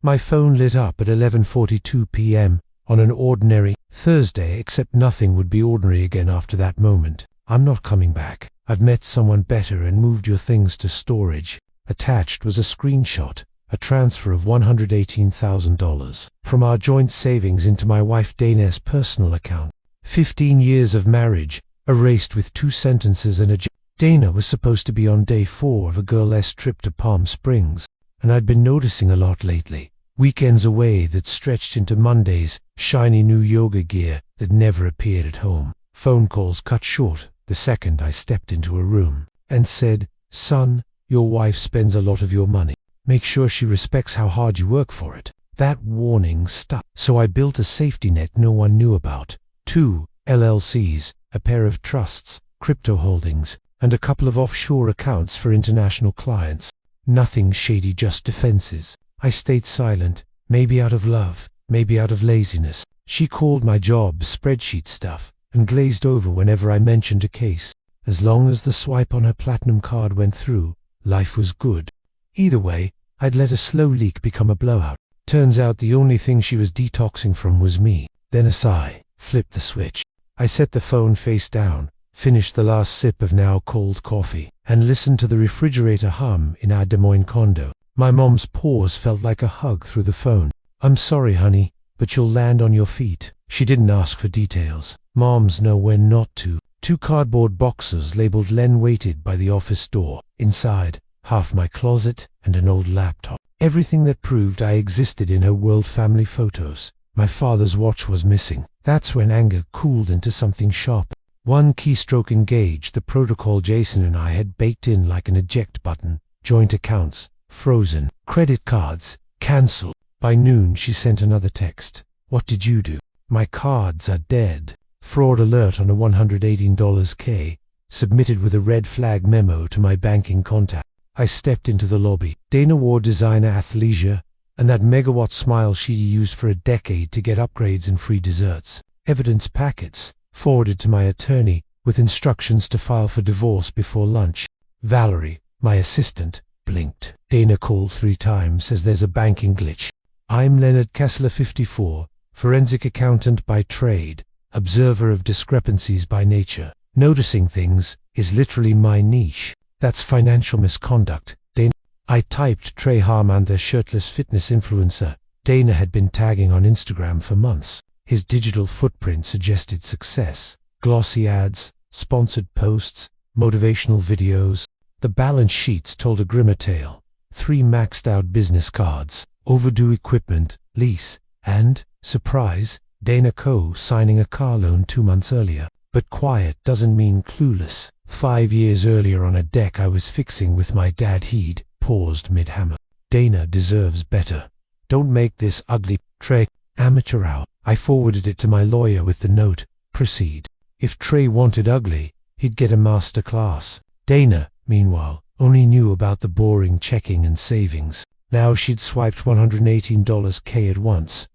My phone lit up at 11:42 p.m. on an ordinary Thursday, except nothing would be ordinary again after that moment. I'm not coming back. I've met someone better and moved your things to storage. Attached was a screenshot, a transfer of $118,000 from our joint savings into my wife Dana's personal account. 15 years of marriage, erased with 2 sentences and a Dana was supposed to be on day 4 of a girl-less trip to Palm Springs, and I'd been noticing a lot lately. Weekends away that stretched into Mondays, shiny new yoga gear that never appeared at home. Phone calls cut short the second I stepped into a room and said, "Son, your wife spends a lot of your money. Make sure she respects how hard you work for it." That warning stuck, so I built a safety net no one knew about. 2 LLCs, a pair of trusts, crypto holdings, and a couple of offshore accounts for international clients. Nothing shady, just defenses. I stayed silent, maybe out of love, maybe out of laziness. She called my job spreadsheet stuff and glazed over whenever I mentioned a case. As long as the swipe on her platinum card went through, life was good. Either way, I'd let a slow leak become a blowout. Turns out the only thing she was detoxing from was me. Then a sigh flipped the switch. I set the phone face down, finished the last sip of now cold coffee, and listened to the refrigerator hum in our Des Moines condo. My mom's pause felt like a hug through the phone. "I'm sorry, honey, but you'll land on your feet." She didn't ask for details. Moms know when not to. 2 cardboard boxes labeled Len waited by the office door. Inside, half my closet and an old laptop. Everything that proved I existed in her world: family photos. My father's watch was missing. That's when anger cooled into something sharp. 1 keystroke engaged the protocol Jason and I had baked in like an eject button. Joint accounts frozen. Credit cards cancelled. By noon she sent another text. "What did you do? My cards are dead. Fraud alert on a $118K, submitted with a red flag memo to my banking contact." I stepped into the lobby. Dana wore designer athleisure and that megawatt smile she used for a decade to get upgrades and free desserts. Evidence packets forwarded to my attorney with instructions to file for divorce before lunch. Valerie, my assistant, blinked. Dana called 3 times, says there's a banking glitch. "I'm Leonard Kessler, 54, forensic accountant by trade, observer of discrepancies by nature. Noticing things is literally my niche. That's financial misconduct." Dana. I typed Trey Harman, the shirtless fitness influencer Dana had been tagging on Instagram for months. His digital footprint suggested success. Glossy ads, sponsored posts, motivational videos. The balance sheets told a grimmer tale. 3 maxed out business cards, overdue equipment, lease, and, surprise, Dana co-signing a car loan 2 months earlier. But quiet doesn't mean clueless. 5 years earlier on a deck I was fixing with my dad, he'd paused mid-hammer. "Dana deserves better. Don't make this ugly Trey amateur hour." I forwarded it to my lawyer with the note, "Proceed." If Trey wanted ugly, he'd get a master class. Dana, meanwhile, only knew about the boring checking and savings. Now she'd swiped $118K at once.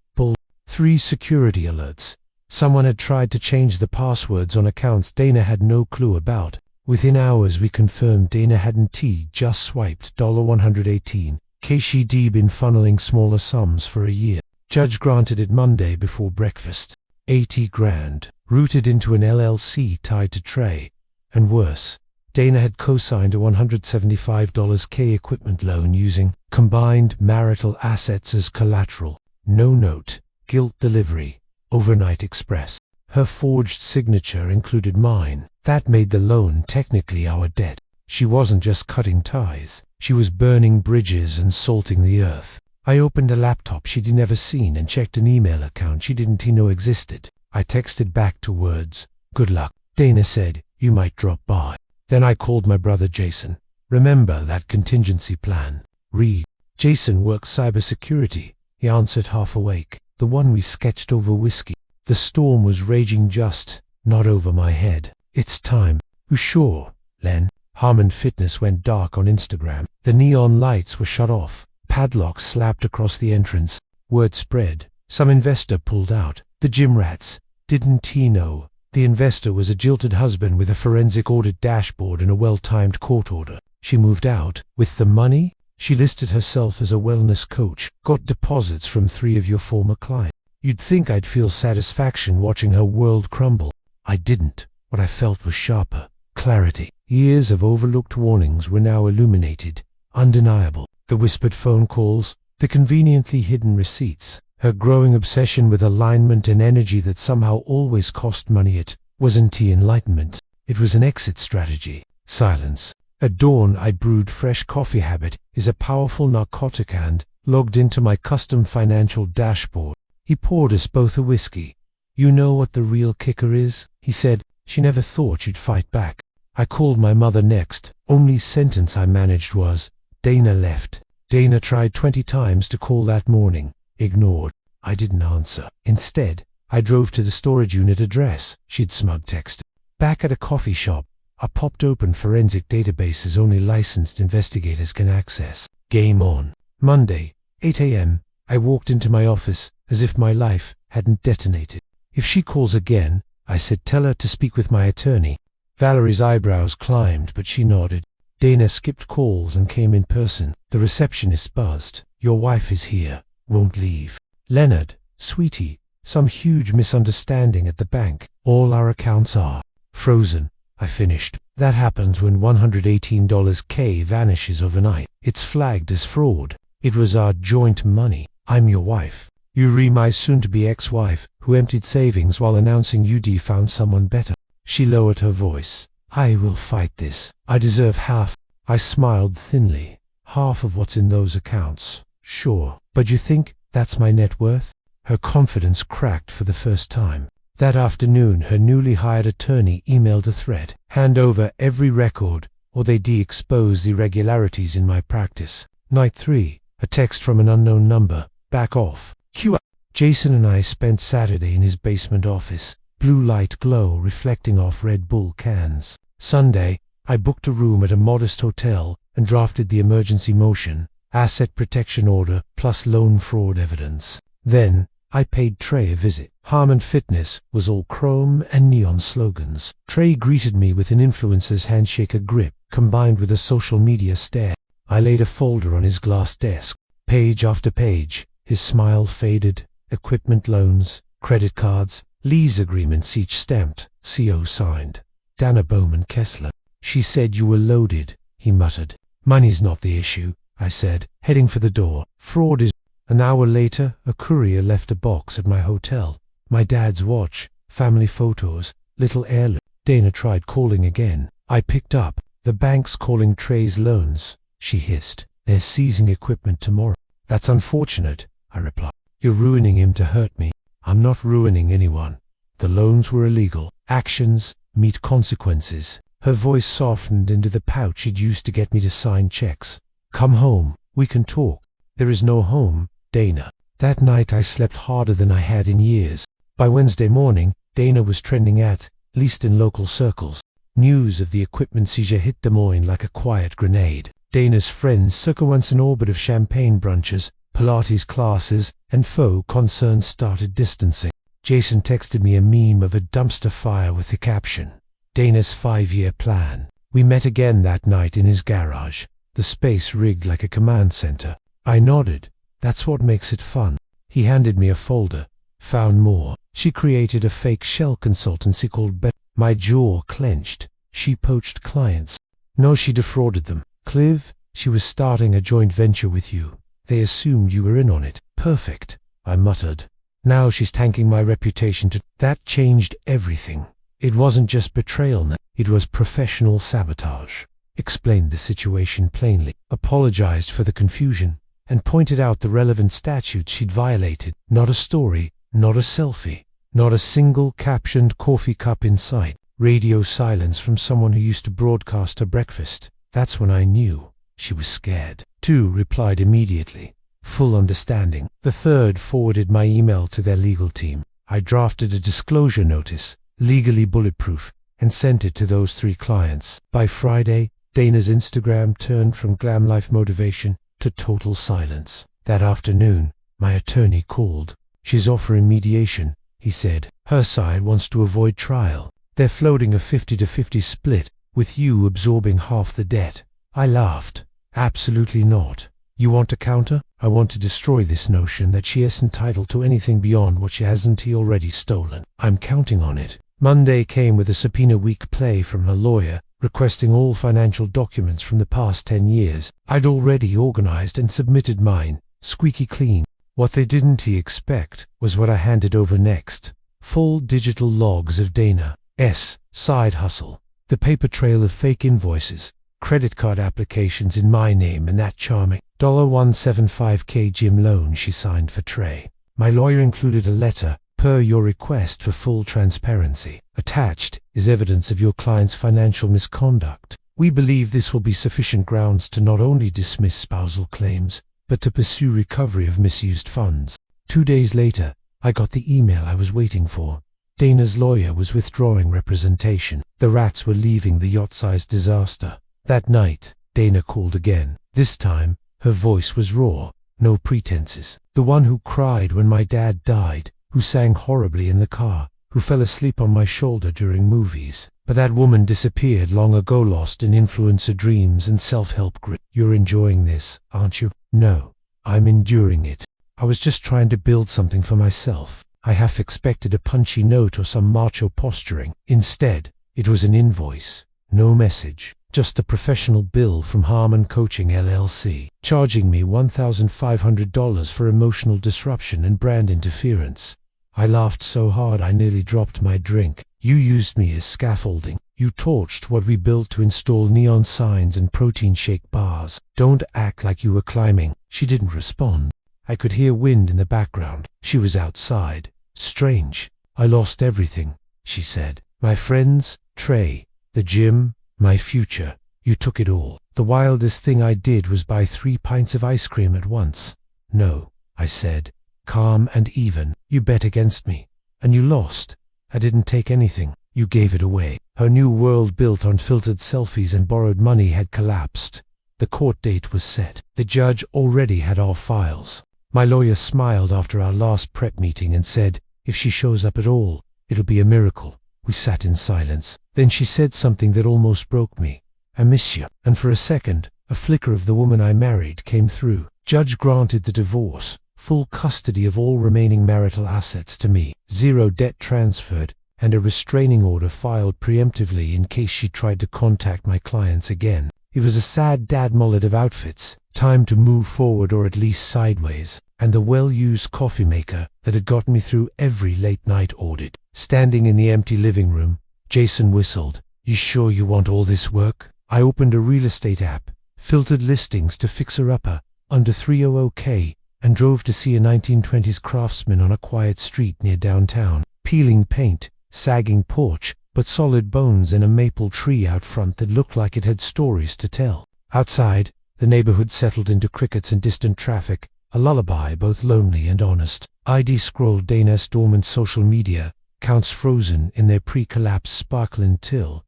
3 security alerts. Someone had tried to change the passwords on accounts Dana had no clue about. Within hours we confirmed Dana hadn't just swiped $118K. She'd been funneling smaller sums for a year. Judge granted it Monday before breakfast. 80 grand, rooted into an LLC tied to Trey. And worse, Dana had co-signed a $175K equipment loan using combined marital assets as collateral. No note, guilt delivery, overnight express. Her forged signature included mine. That made the loan technically our debt. She wasn't just cutting ties. She was burning bridges and salting the earth. I opened a laptop she'd never seen and checked an email account she didn't know existed. I texted back to words, "Good luck." Dana said, "You might drop by." Then I called my brother Jason. "Remember that contingency plan?" "Read." "Jason works cybersecurity," he answered half awake. "The one we sketched over whiskey." The storm was raging just not over my head. "It's time." "You sure, Len?" Harman Fitness went dark on Instagram. The neon lights were shut off. Padlocks slapped across the entrance. Word spread. Some investor pulled out. The gym rats. Didn't he know? The investor was a jilted husband with a forensic audit dashboard and a well-timed court order. She moved out with the money She listed herself as a wellness coach, got deposits from 3 of your former clients. You'd think I'd feel satisfaction watching her world crumble. I didn't. What I felt was sharper clarity. Years of overlooked warnings were now illuminated, undeniable. The whispered phone calls, the conveniently hidden receipts, her growing obsession with alignment and energy that somehow always cost money. It wasn't enlightenment. It was an exit strategy. Silence. At dawn I brewed fresh coffee. Habit is a powerful narcotic and logged into my custom financial dashboard. He poured us both a whiskey. You know what the real kicker is? He said. She never thought you'd fight back. I called my mother next. Only sentence I managed was, Dana left. Dana tried 20 times to call that morning. Ignored. I didn't answer. Instead, I drove to the storage unit address she'd smug texted. Back at a coffee shop, I popped open forensic databases only licensed investigators can access. Game on. Monday, 8 a.m., I walked into my office as if my life hadn't detonated. If she calls again, I said, tell her to speak with my attorney. Valerie's eyebrows climbed, but she nodded. Dana skipped calls and came in person. The receptionist buzzed. Your wife is here. Won't leave. Leonard, sweetie, some huge misunderstanding at the bank. All our accounts are frozen. I finished. That happens when $118K vanishes overnight. It's flagged as fraud. It was our joint money. I'm your wife. You my soon-to-be ex-wife, who emptied savings while announcing you'd found someone better. She lowered her voice. I will fight this. I deserve half. I smiled thinly. Half of what's in those accounts. Sure. But you think that's my net worth? Her confidence cracked for the first time. That afternoon, her newly hired attorney emailed a threat. Hand over every record, or they de-expose irregularities in my practice. Night 3. A text from an unknown number. Back off. Q. Jason and I spent Saturday in his basement office. Blue light glow reflecting off Red Bull cans. Sunday, I booked a room at a modest hotel and drafted the emergency motion, asset protection order plus loan fraud evidence. Then, I paid Trey a visit. Harmon Fitness was all chrome and neon slogans. Trey greeted me with an influencer's handshaker grip, combined with a social media stare. I laid a folder on his glass desk. Page after page, his smile faded. Equipment loans, credit cards, lease agreements each stamped, CO signed. Dana Bowman Kessler. She said you were loaded, he muttered. Money's not the issue, I said, heading for the door. Fraud is. An hour later, a courier left a box at my hotel. My dad's watch, family photos, little heirloom. Dana tried calling again. I picked up. The bank's calling Trey's loans, she hissed. They're seizing equipment tomorrow. That's unfortunate, I replied. You're ruining him to hurt me. I'm not ruining anyone. The loans were illegal. Actions meet consequences. Her voice softened into the pouch she'd used to get me to sign checks. Come home. We can talk. There is no home, Dana. That night I slept harder than I had in years. By Wednesday morning, Dana was trending at least in local circles. News of the equipment seizure hit Des Moines like a quiet grenade. Dana's friends circa once an orbit of champagne brunches, Pilates classes, and faux concerns started distancing. Jason texted me a meme of a dumpster fire with the caption, Dana's 5-year plan. We met again that night in his garage, the space rigged like a command center. I nodded. That's what makes it fun. He handed me a folder. Found more. She created a fake shell consultancy called Bet. My jaw clenched. She poached clients. No, she defrauded them. Cliv, she was starting a joint venture with you. They assumed you were in on it. Perfect, I muttered. Now she's tanking my reputation to... That changed everything. It wasn't just betrayal, it was professional sabotage. Explained the situation plainly, apologized for the confusion, and pointed out the relevant statutes she'd violated. Not a story, not a selfie, not a single captioned coffee cup in sight. Radio silence from someone who used to broadcast her breakfast. That's when I knew she was scared. 2 replied immediately. Full understanding. The 3rd forwarded my email to their legal team. I drafted a disclosure notice, legally bulletproof, and sent it to those 3 clients. By Friday, Dana's Instagram turned from glam life motivation to total silence. That afternoon, my attorney called. She's offering mediation, he said. Her side wants to avoid trial. They're floating a 50-50 split, with you absorbing half the debt. I laughed. Absolutely not. You want to counter? I want to destroy this notion that she is entitled to anything beyond what she hasn't already stolen. I'm counting on it. Monday came with a subpoena week play from her lawyer, requesting all financial documents from the past 10 years. I'd already organized and submitted mine, squeaky clean. What they didn't expect was what I handed over next. Full digital logs of Dana's side hustle. The paper trail of fake invoices, credit card applications in my name, and that charming $175K gym loan she signed for Trey. My lawyer included a letter, per your request for full transparency. Attached is evidence of your client's financial misconduct. We believe this will be sufficient grounds to not only dismiss spousal claims, but to pursue recovery of misused funds. 2 days later, I got the email I was waiting for. Dana's lawyer was withdrawing representation. The rats were leaving the yacht-sized disaster. That night, Dana called again. This time, her voice was raw, no pretenses. The one who cried when my dad died, who sang horribly in the car, who fell asleep on my shoulder during movies. But that woman disappeared long ago, lost in influencer dreams and self-help grit. You're enjoying this, aren't you? No, I'm enduring it. I was just trying to build something for myself. I half expected a punchy note or some macho posturing. Instead, it was an invoice. No message. Just a professional bill from Harmon Coaching LLC, charging me $1,500 for emotional disruption and brand interference. I laughed so hard I nearly dropped my drink. You used me as scaffolding. You torched what we built to install neon signs and protein shake bars. Don't act like you were climbing. She didn't respond. I could hear wind in the background. She was outside. Strange. I lost everything, she said. My friends, Trey, the gym, my future. You took it all. The wildest thing I did was buy 3 pints of ice cream at once. No, I said, calm and even. You bet against me, and you lost. I didn't take anything. You gave it away. Her new world built on filtered selfies and borrowed money had collapsed. The court date was set. The judge already had our files. My lawyer smiled after our last prep meeting and said, if she shows up at all, it'll be a miracle. We sat in silence. Then she said something that almost broke me. I miss you. And for a second, a flicker of the woman I married came through. Judge granted the divorce, full custody of all remaining marital assets to me, 0 debt transferred, and a restraining order filed preemptively in case she tried to contact my clients again. It was a sad dad mullet of outfits, time to move forward or at least sideways, and the well-used coffee maker that had gotten me through every late-night audit. Standing in the empty living room, Jason whistled. You sure you want all this work? I opened a real estate app, filtered listings to fixer-upper, under 300K, and drove to see a 1920s craftsman on a quiet street near downtown. Peeling paint, sagging porch, but solid bones and a maple tree out front that looked like it had stories to tell. Outside, the neighborhood settled into crickets and distant traffic, a lullaby both lonely and honest. ID scrolled Dana's dormant social media, accounts frozen in their pre-collapse sparkling till.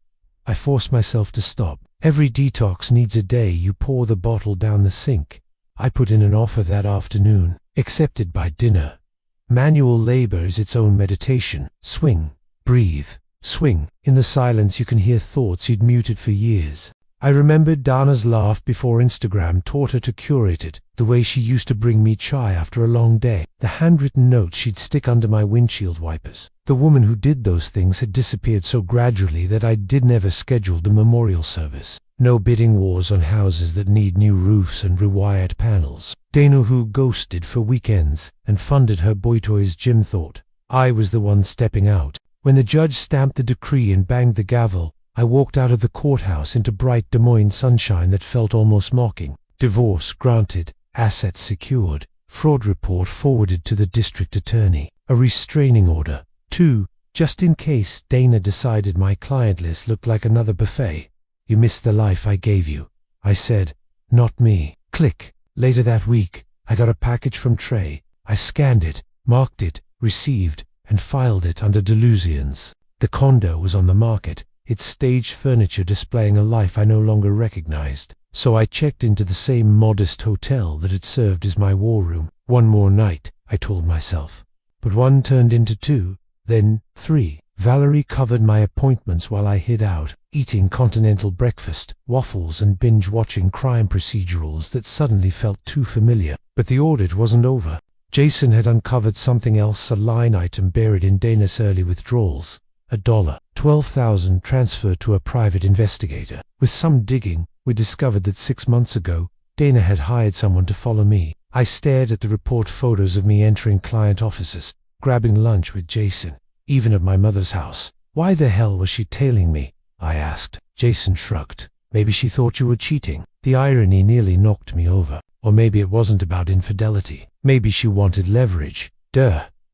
I forced myself to stop. Every detox needs a day you pour the bottle down the sink. I put in an offer that afternoon, accepted by dinner. Manual labor is its own meditation. Swing, breathe, swing. In the silence you can hear thoughts you'd muted for years. I remembered Dana's laugh before Instagram taught her to curate it, the way she used to bring me chai after a long day, the handwritten notes she'd stick under my windshield wipers. The woman who did those things had disappeared so gradually that I never scheduled a memorial service. No bidding wars on houses that need new roofs and rewired panels. Dana who ghosted for weekends and funded her boy toys gym thought I was the one stepping out. When the judge stamped the decree and banged the gavel, I walked out of the courthouse into bright Des Moines sunshine that felt almost mocking. Divorce granted, assets secured, fraud report forwarded to the district attorney, a restraining order. 2. Just in case Dana decided my client list looked like another buffet. You missed the life I gave you. I said, not me. Click. Later that week, I got a package from Trey. I scanned it, marked it, received, and filed it under delusions. The condo was on the market, its staged furniture displaying a life I no longer recognized. So I checked into the same modest hotel that had served as my war room. One more night, I told myself. But one turned into 2, then 3. Valerie covered my appointments while I hid out. eating continental breakfast, waffles and binge-watching crime procedurals that suddenly felt too familiar. But the audit wasn't over. Jason had uncovered something else, a line item buried in Dana's early withdrawals. $12,000 transferred to a private investigator. With some digging, we discovered that 6 months ago, Dana had hired someone to follow me. I stared at the report photos of me entering client offices, grabbing lunch with Jason, even at my mother's house. Why the hell was she tailing me? I asked. Jason shrugged. Maybe she thought you were cheating. The irony nearly knocked me over. Or maybe it wasn't about infidelity. Maybe she wanted leverage.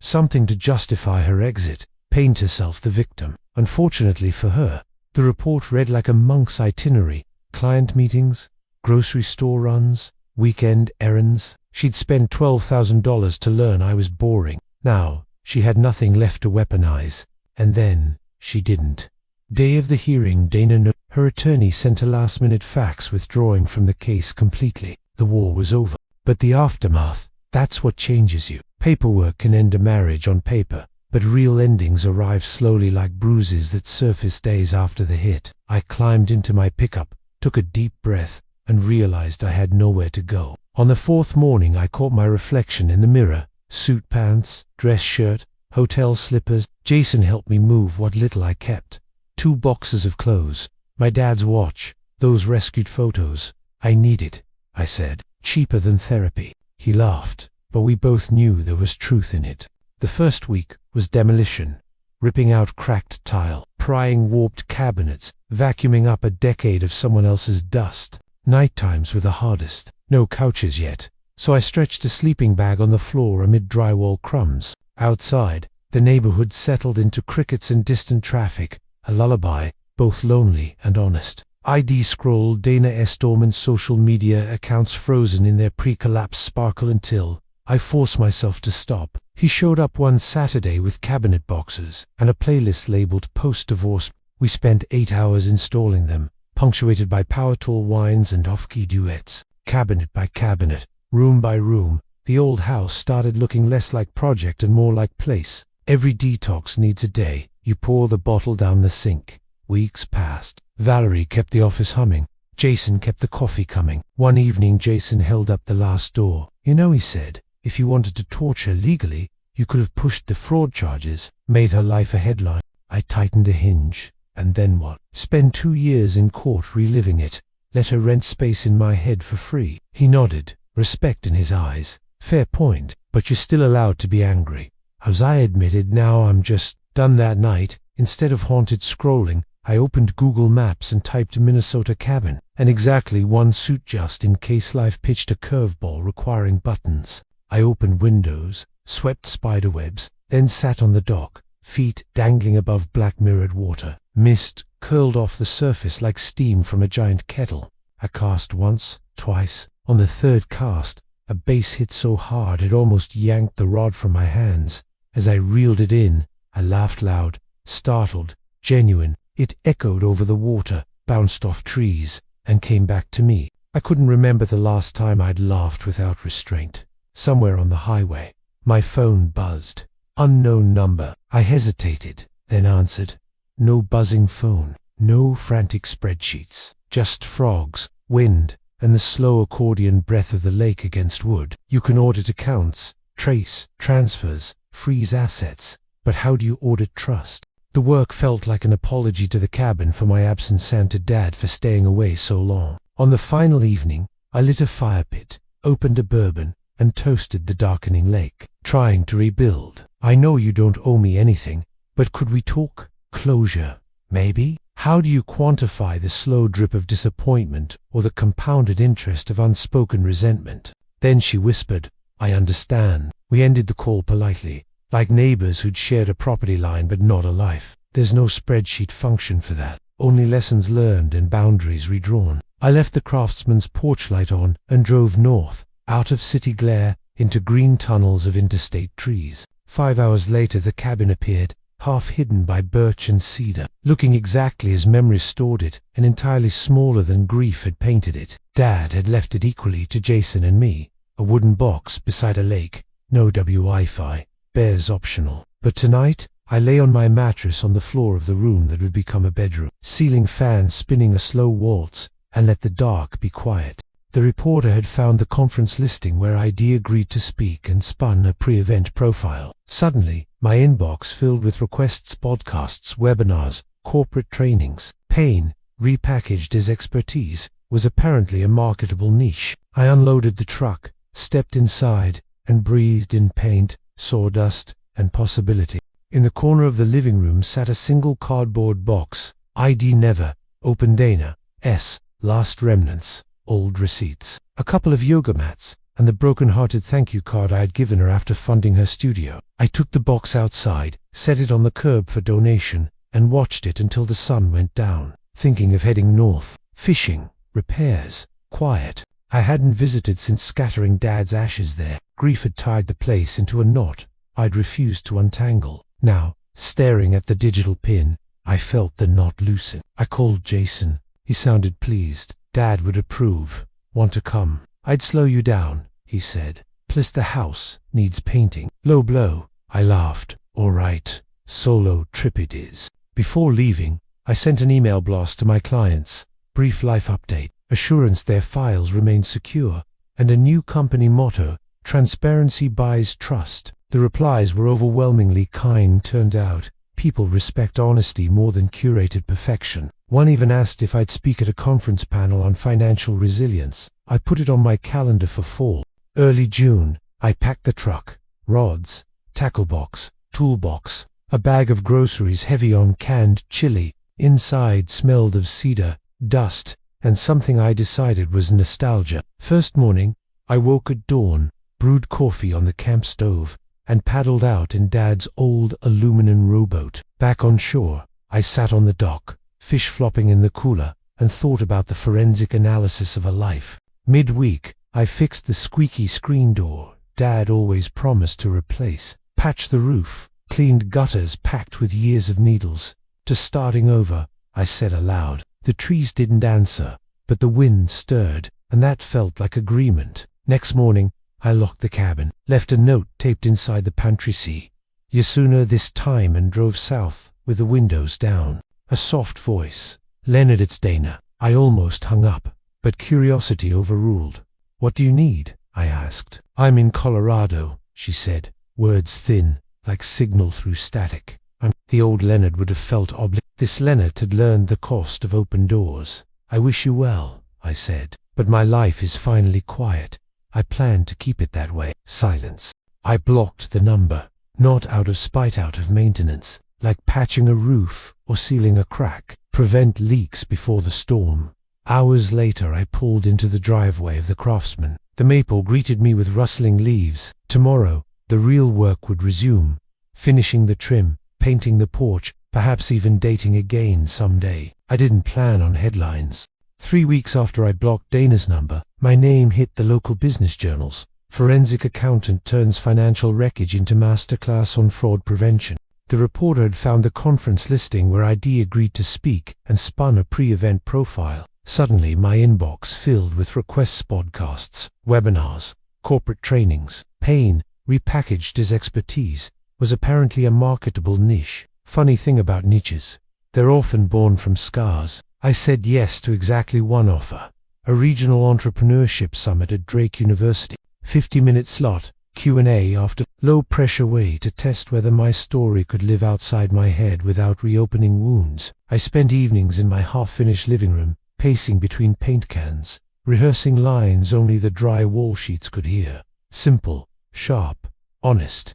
Something to justify her exit, paint herself the victim. Unfortunately for her, the report read like a monk's itinerary. Client meetings, grocery store runs, weekend errands. She'd spent $12,000 to learn I was boring. Now, she had nothing left to weaponize. And then, she didn't. Day of the hearing, Dana knew. Her attorney sent a last-minute fax withdrawing from the case completely. The war was over. But the aftermath, that's what changes you. Paperwork can end a marriage on paper, but real endings arrive slowly like bruises that surface days after the hit. I climbed into my pickup, took a deep breath, and realized I had nowhere to go. On the fourth morning, I caught my reflection in the mirror. Suit pants, dress shirt, hotel slippers. Jason helped me move what little I kept. 2 boxes of clothes, my dad's watch, those rescued photos. I need it, I said. Cheaper than therapy. He laughed, but we both knew there was truth in it. The first week was demolition. Ripping out cracked tile, prying warped cabinets, vacuuming up a decade of someone else's dust. Night times were the hardest. No couches yet, so I stretched a sleeping bag on the floor amid drywall crumbs. Outside, the neighborhood settled into crickets and distant traffic, a lullaby, both lonely and honest. ID scroll Dana S. Dorman's social media accounts frozen in their pre-collapse sparkle until I forced myself to stop. He showed up one Saturday with cabinet boxes and a playlist labeled post-divorce. We spent 8 hours installing them, punctuated by power tool whines and off-key duets. Cabinet by cabinet, room by room, the old house started looking less like project and more like place. Every detox needs a day. You pour the bottle down the sink. Weeks passed. Valerie kept the office humming. Jason kept the coffee coming. One evening, Jason held up the last door. You know, he said, if you wanted to torture legally, you could have pushed the fraud charges, made her life a headline. I tightened a hinge. And then what? Spend 2 years in court reliving it. Let her rent space in my head for free. He nodded, respect in his eyes. Fair point, but you're still allowed to be angry. As I admitted, now I'm just done. That night, instead of haunted scrolling, I opened Google Maps and typed Minnesota cabin, and exactly one suit just in case life pitched a curveball requiring buttons. I opened windows, swept spiderwebs, then sat on the dock, feet dangling above black mirrored water. Mist curled off the surface like steam from a giant kettle. I cast once, twice. On the third cast, a bass hit so hard it almost yanked the rod from my hands. As I reeled it in, I laughed loud, startled, genuine. It echoed over the water, bounced off trees, and came back to me. I couldn't remember the last time I'd laughed without restraint. Somewhere on the highway, my phone buzzed. Unknown number. I hesitated, then answered. No buzzing phone, no frantic spreadsheets, just frogs, wind, and the slow accordion breath of the lake against wood. You can audit accounts, trace transfers, freeze assets, but how do you audit trust? The work felt like an apology to the cabin for my absent Santa dad for staying away so long. On the final evening, I lit a fire pit, opened a bourbon, and toasted the darkening lake, trying to rebuild. I know you don't owe me anything, but could we talk? Closure, maybe? How do you quantify the slow drip of disappointment or the compounded interest of unspoken resentment? Then she whispered, I understand. We ended the call politely, like neighbors who'd shared a property line but not a life. There's no spreadsheet function for that, only lessons learned and boundaries redrawn. I left the craftsman's porch light on and drove north, out of city glare, into green tunnels of interstate trees. 5 hours later the cabin appeared, half hidden by birch and cedar, looking exactly as memory stored it, and entirely smaller than grief had painted it. Dad had left it equally to Jason and me, a wooden box beside a lake, no Wi-Fi, bears optional. But tonight, I lay on my mattress on the floor of the room that would become a bedroom, ceiling fan spinning a slow waltz, and let the dark be quiet. The reporter had found the conference listing where ID agreed to speak and spun a pre-event profile. Suddenly, my inbox filled with requests, podcasts, webinars, corporate trainings. Pain, repackaged as expertise, was apparently a marketable niche. I unloaded the truck, stepped inside, and breathed in paint, sawdust, and possibility. In the corner of the living room sat a single cardboard box. ID never, open Dana, S, last remnants, old receipts. A couple of yoga mats, and the broken-hearted thank you card I had given her after funding her studio. I took the box outside, set it on the curb for donation, and watched it until the sun went down, thinking of heading north. Fishing, repairs, quiet. I hadn't visited since scattering Dad's ashes there. Grief had tied the place into a knot I'd refused to untangle. Now, staring at the digital pin, I felt the knot loosen. I called Jason. He sounded pleased. Dad would approve. Want to come? I'd slow you down, he said. Plus the house needs painting. Low blow. I laughed. All right. Solo trip it is. Before leaving, I sent an email blast to my clients. Brief life update. Assurance their files remain secure. And a new company motto, transparency buys trust. The replies were overwhelmingly kind. Turned out, people respect honesty more than curated perfection. One even asked if I'd speak at a conference panel on financial resilience. I put it on my calendar for fall. Early June, I packed the truck, rods, tackle box, toolbox, a bag of groceries heavy on canned chili. Inside smelled of cedar, dust, and something I decided was nostalgia. First morning, I woke at dawn, brewed coffee on the camp stove, and paddled out in Dad's old aluminum rowboat. Back on shore, I sat on the dock, fish flopping in the cooler, and thought about the forensic analysis of a life. Midweek, I fixed the squeaky screen door Dad always promised to replace, patched the roof, cleaned gutters packed with years of needles. To starting over, I said aloud. The trees didn't answer, but the wind stirred, and that felt like agreement. Next morning, I locked the cabin, left a note taped inside the pantry seat. Yasuna this time, and drove south, with the windows down. A soft voice. Leonard, it's Dana. I almost hung up, but curiosity overruled. What do you need? I asked. I'm in Colorado, she said, words thin, like signal through static. The old Leonard would have felt obligated. This Leonard had learned the cost of open doors. I wish you well, I said, but my life is finally quiet. I plan to keep it that way. Silence. I blocked the number, not out of spite, out of maintenance, like patching a roof or sealing a crack, prevent leaks before the storm. Hours later, I pulled into the driveway of the Craftsman. The maple greeted me with rustling leaves. Tomorrow, the real work would resume, finishing the trim, painting the porch, perhaps even dating again someday. I didn't plan on headlines. 3 weeks after I blocked Dana's number, my name hit the local business journals. Forensic accountant turns financial wreckage into masterclass on fraud prevention. The reporter had found the conference listing where ID agreed to speak and spun a pre-event profile. Suddenly, my inbox filled with requests, podcasts, webinars, corporate trainings. Pain, repackaged as expertise, was apparently a marketable niche. Funny thing about niches, they're often born from scars. I said yes to exactly one offer. A regional entrepreneurship summit at Drake University. 50-minute slot, Q&A after. Low-pressure way to test whether my story could live outside my head without reopening wounds. I spent evenings in my half-finished living room, pacing between paint cans, rehearsing lines only the dry wall sheets could hear. Simple, sharp, honest.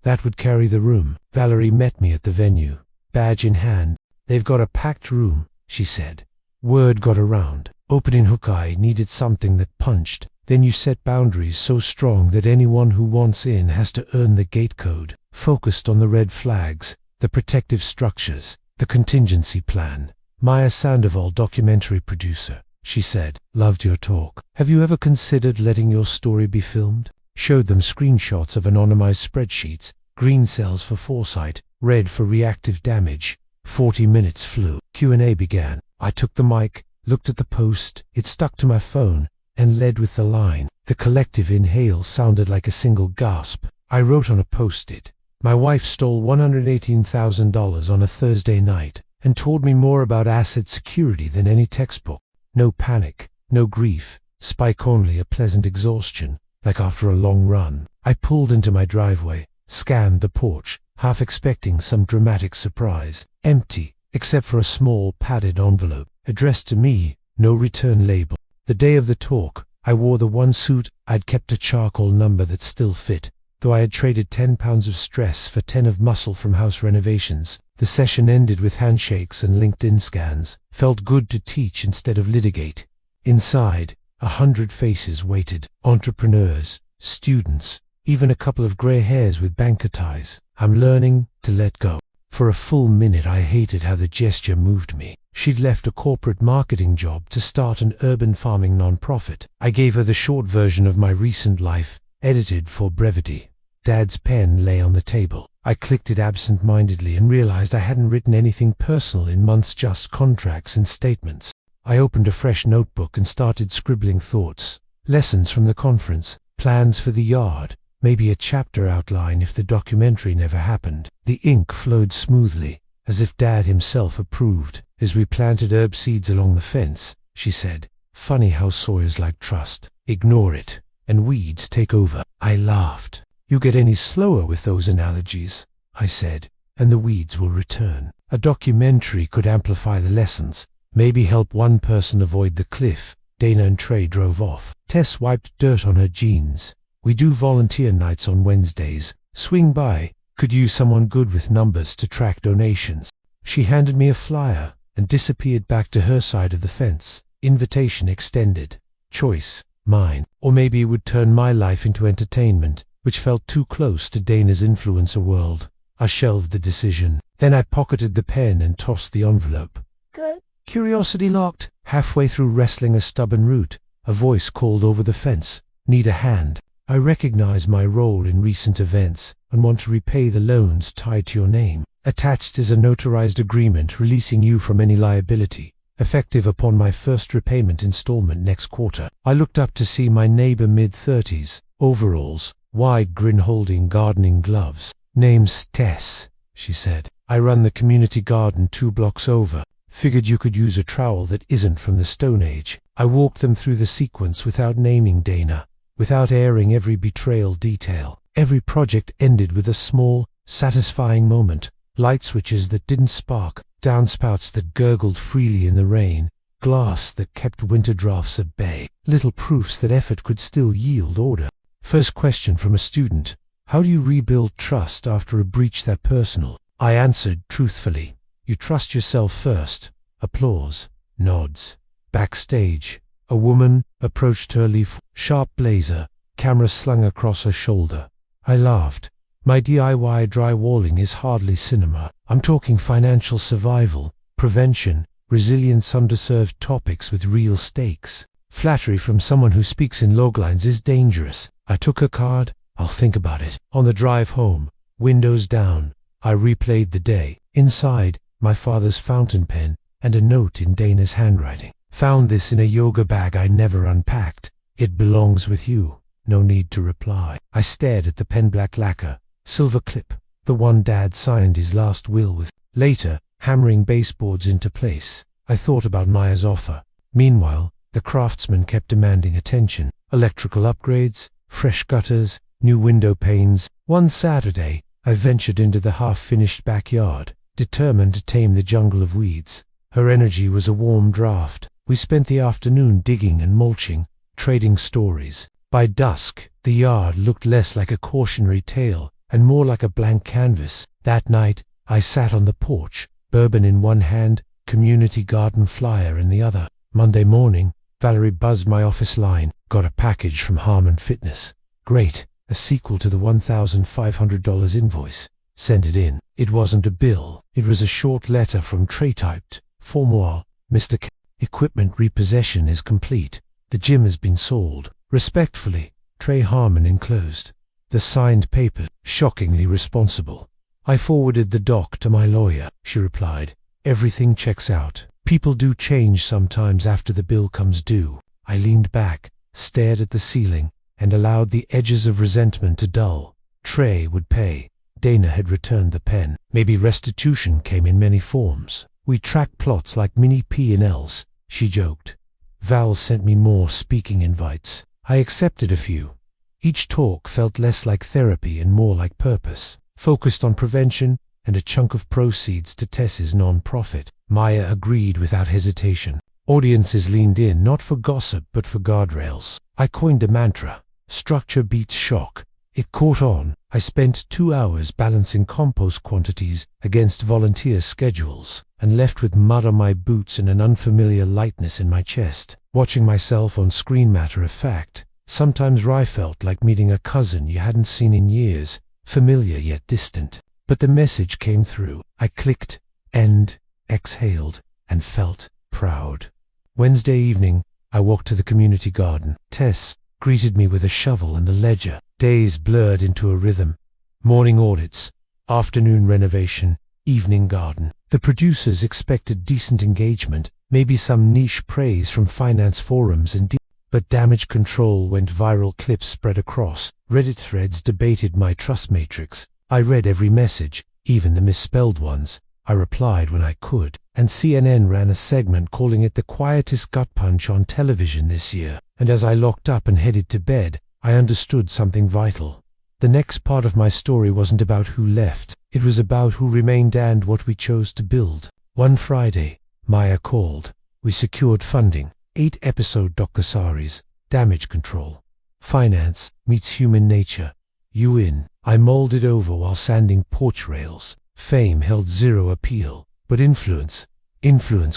That would carry the room. Valerie met me at the venue, badge in hand. They've got a packed room, she said. Word got around. Opening Hookai needed something that punched. Then you set boundaries so strong that anyone who wants in has to earn the gate code. Focused on the red flags, the protective structures, the contingency plan. Maya Sandoval, documentary producer, she said, loved your talk. Have you ever considered letting your story be filmed? Showed them screenshots of anonymized spreadsheets, green cells for foresight, red for reactive damage. 40 minutes flew. Q&A began. I took the mic, looked at the post, it stuck to my phone, and led with the line. The collective inhale sounded like a single gasp. I wrote on a post-it, My wife stole $118,000 on a Thursday night and taught me more about asset security than any textbook. No panic, no grief, spike only a pleasant exhaustion, like after a long run. I pulled into my driveway, scanned the porch, half expecting some dramatic surprise. Empty, except for a small padded envelope, addressed to me, no return label. The day of the talk, I wore the one suit I'd kept, a charcoal number that still fit, though I had traded 10 pounds of stress for 10 of muscle from house renovations. The session ended with handshakes and LinkedIn scans. Felt good to teach instead of litigate. Inside, 100 faces waited. Entrepreneurs, students, even a couple of grey hairs with banker ties. I'm learning to let go. For a full minute I hated how the gesture moved me. She'd left a corporate marketing job to start an urban farming non-profit. I gave her the short version of my recent life, edited for brevity. Dad's pen lay on the table. I clicked it absent-mindedly and realized I hadn't written anything personal in months, just contracts and statements. I opened a fresh notebook and started scribbling thoughts. Lessons from the conference, plans for the yard, maybe a chapter outline if the documentary never happened. The ink flowed smoothly, as if Dad himself approved. As we planted herb seeds along the fence, she said, "Funny how soil's like trust. Ignore it, and weeds take over." I laughed. "You get any slower with those analogies," I said, "and the weeds will return." A documentary could amplify the lessons, maybe help one person avoid the cliff. Dana and Trey drove off. Tess wiped dirt on her jeans. "We do volunteer nights on Wednesdays. Swing by. Could use someone good with numbers to track donations." She handed me a flyer and disappeared back to her side of the fence. Invitation extended. Choice, mine. Or maybe it would turn my life into entertainment, which felt too close to Dana's influencer world. I shelved the decision. Then I pocketed the pen and tossed the envelope. Good. Curiosity locked. Halfway through wrestling a stubborn root, a voice called over the fence. "Need a hand? I recognize my role in recent events and want to repay the loans tied to your name. Attached is a notarized agreement releasing you from any liability, effective upon my first repayment installment next quarter." I looked up to see my neighbor, mid-30s, overalls, wide grin, holding gardening gloves. "Name's Tess," she said. "I run the community garden 2 blocks over. Figured you could use a trowel that isn't from the Stone Age." I walked them through the sequence without naming Dana, without airing every betrayal detail. Every project ended with a small, satisfying moment. Light switches that didn't spark, downspouts that gurgled freely in the rain, glass that kept winter drafts at bay. Little proofs that effort could still yield order. First question from a student: "How do you rebuild trust after a breach that personal?" I answered truthfully: "You trust yourself first." Applause, nods. Backstage, a woman approached her leaf, sharp blazer, camera slung across her shoulder. I laughed. "My DIY drywalling is hardly cinema. I'm talking financial survival, prevention, resilience, underserved topics with real stakes. Flattery from someone who speaks in loglines is dangerous." I took her card. "I'll think about it." On the drive home, windows down, I replayed the day. Inside, my father's fountain pen and a note in Dana's handwriting. "Found this in a yoga bag I never unpacked. It belongs with you." No need to reply. I stared at the pen, black lacquer, silver clip, the one Dad signed his last will with. Later, hammering baseboards into place, I thought about Maya's offer. Meanwhile, the craftsman kept demanding attention. Electrical upgrades, fresh gutters, new window panes. One Saturday, I ventured into the half-finished backyard, determined to tame the jungle of weeds. Her energy was a warm draft. We spent the afternoon digging and mulching, trading stories. By dusk, the yard looked less like a cautionary tale and more like a blank canvas. That night, I sat on the porch, bourbon in one hand, community garden flyer in the other. Monday morning, Valerie buzzed my office line. "Got a package from Harmon Fitness." "Great, a sequel to the $1,500 invoice." Sent it in. It wasn't a bill. It was a short letter from Trey typed, "For moi, Mr. K. Equipment repossession is complete. The gym has been sold. Respectfully, Trey Harmon," enclosed. The signed paper, shockingly responsible. I forwarded the doc to my lawyer. She replied, "Everything checks out. People do change sometimes after the bill comes due." I leaned back, stared at the ceiling, and allowed the edges of resentment to dull. Trey would pay. Dana had returned the pen. Maybe restitution came in many forms. We tracked plots like mini P&Ls, she joked. Val sent me more speaking invites. I accepted a few. Each talk felt less like therapy and more like purpose, focused on prevention and a chunk of proceeds to Tess's non-profit. Maya agreed without hesitation. Audiences leaned in, not for gossip but for guardrails. I coined a mantra: structure beats shock. It caught on. I spent 2 hours balancing compost quantities against volunteer schedules, and left with mud on my boots and an unfamiliar lightness in my chest. Watching myself on screen, matter of fact, sometimes I felt like meeting a cousin you hadn't seen in years, familiar yet distant. But the message came through. I clicked, end, exhaled, and felt proud. Wednesday evening, I walked to the community garden. Tess greeted me with a shovel and a ledger. Days blurred into a rhythm. Morning audits, afternoon renovation, evening garden. The producers expected decent engagement, maybe some niche praise from finance forums but damage control went viral. Clips spread across. Reddit threads debated my trust matrix. I read every message, even the misspelled ones. I replied when I could, and CNN ran a segment calling it the quietest gut punch on television this year. And as I locked up and headed to bed, I understood something vital. The next part of my story wasn't about who left. It was about who remained and what we chose to build. One Friday, Maya called. We secured funding. 8-episode docuseries, damage control. Finance meets human nature. You in. I molded over while sanding porch rails. Fame held zero appeal, but influence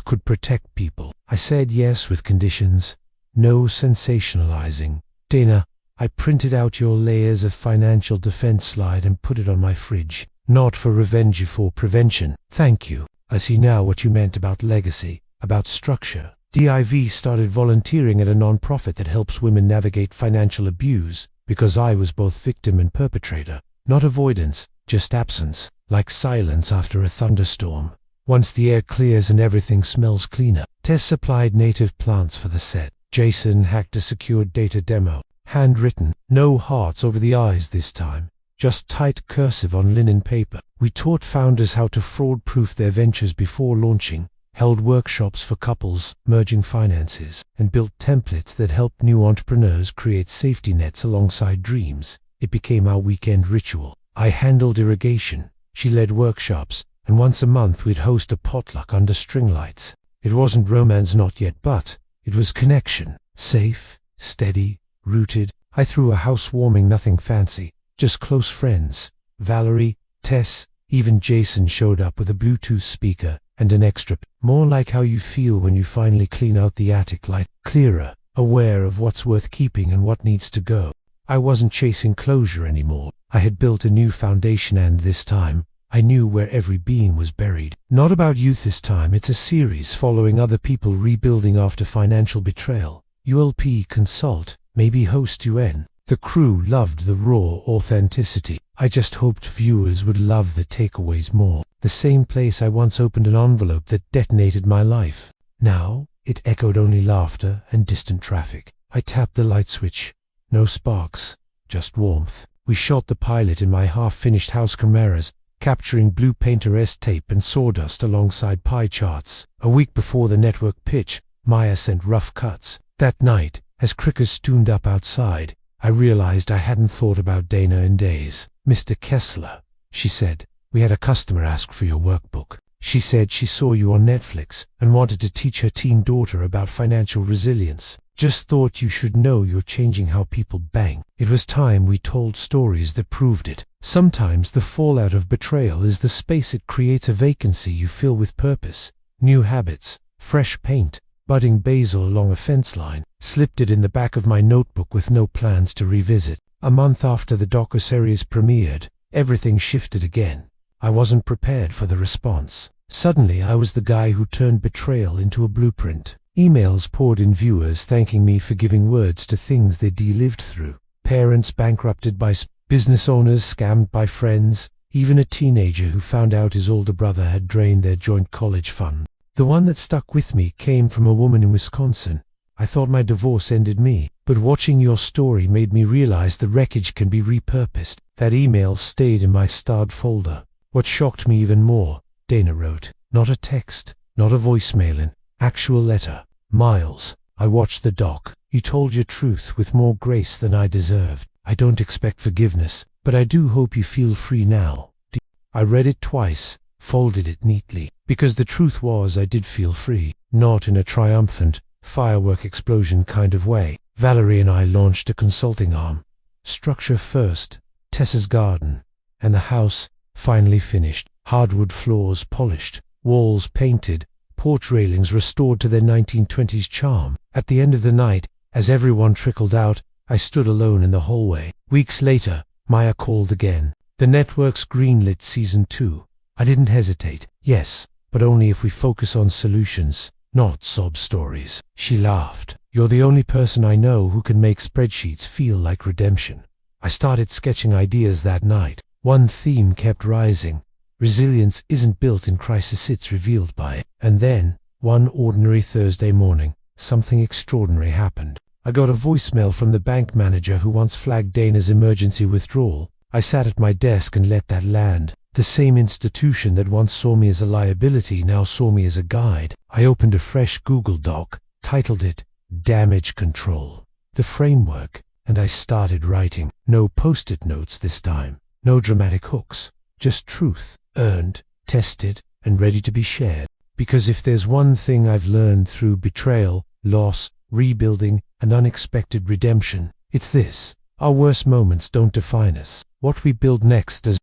could protect people. I said yes with conditions. No sensationalizing. Dana, I printed out your layers of financial defense slide and put it on my fridge. Not for revenge, for prevention. Thank you. I see now what you meant about legacy, about structure. DIV started volunteering at a non-profit that helps women navigate financial abuse, because I was both victim and perpetrator. Not avoidance, just absence, like silence after a thunderstorm. Once the air clears and everything smells cleaner. Tess supplied native plants for the set. Jason hacked a secured data demo. Handwritten, no hearts over the eyes this time, just tight cursive on linen paper. We taught founders how to fraud-proof their ventures before launching, held workshops for couples merging finances, and built templates that helped new entrepreneurs create safety nets alongside dreams. It became our weekend ritual. I handled irrigation, she led workshops, and once a month we'd host a potluck under string lights. It wasn't romance, not yet, but it was connection. Safe, steady, rooted. I threw a housewarming, nothing fancy, just close friends. Valerie, Tess, even Jason showed up with a Bluetooth speaker and an extra. More like how you feel when you finally clean out the attic, light, clearer, aware of what's worth keeping and what needs to go. I wasn't chasing closure anymore. I had built a new foundation, and this time, I knew where every being was buried. Not about youth this time. It's a series following other people rebuilding after financial betrayal. ULP Consult, maybe host UN. The crew loved the raw authenticity. I just hoped viewers would love the takeaways more. The same place I once opened an envelope that detonated my life. Now, it echoed only laughter and distant traffic. I tapped the light switch. No sparks, just warmth. We shot the pilot in my half-finished house cameras, capturing blue Painterest tape and sawdust alongside pie charts. A week before the network pitch, Maya sent rough cuts. That night, as crickets stooned up outside, I realized I hadn't thought about Dana in days. Mr. Kessler, she said, we had a customer ask for your workbook. She said she saw you on Netflix and wanted to teach her teen daughter about financial resilience. Just thought you should know you're changing how people bank. It was time we told stories that proved it. Sometimes the fallout of betrayal is the space it creates, a vacancy you fill with purpose, new habits, fresh paint, budding basil along a fence line. Slipped it in the back of my notebook with no plans to revisit. A month after the docuseries premiered, everything shifted again. I wasn't prepared for the response. Suddenly I was the guy who turned betrayal into a blueprint. Emails poured in, viewers thanking me for giving words to things they'd lived through. Parents bankrupted by business owners, scammed by friends, even a teenager who found out his older brother had drained their joint college fund. The one that stuck with me came from a woman in Wisconsin. I thought my divorce ended me, but watching your story made me realize the wreckage can be repurposed. That email stayed in my starred folder. What shocked me even more, Dana wrote, not a text, not a voicemail, an actual letter. Miles, I watched the doc. You told your truth with more grace than I deserved. I don't expect forgiveness, but I do hope you feel free now. I read it twice, folded it neatly, because the truth was I did feel free, not in a triumphant, firework explosion kind of way. Valerie and I launched a consulting arm. Structure first, Tessa's garden, and the house finally finished. Hardwood floors polished, walls painted, porch railings restored to their 1920s charm. At the end of the night, as everyone trickled out, I stood alone in the hallway. Weeks later, Maya called again. The network's greenlit season 2. I didn't hesitate. Yes, but only if we focus on solutions, not sob stories. She laughed. You're the only person I know who can make spreadsheets feel like redemption. I started sketching ideas that night. One theme kept rising. Resilience isn't built in crisis, it's revealed by it. And then, one ordinary Thursday morning, something extraordinary happened. I got a voicemail from the bank manager who once flagged Dana's emergency withdrawal. I sat at my desk and let that land. The same institution that once saw me as a liability now saw me as a guide. I opened a fresh Google Doc, titled it Damage Control, the framework, and I started writing. No post-it notes this time, no dramatic hooks, just truth, earned, tested, and ready to be shared. Because if there's one thing I've learned through betrayal, loss, rebuilding, and unexpected redemption, it's this: our worst moments don't define us. What we build next does.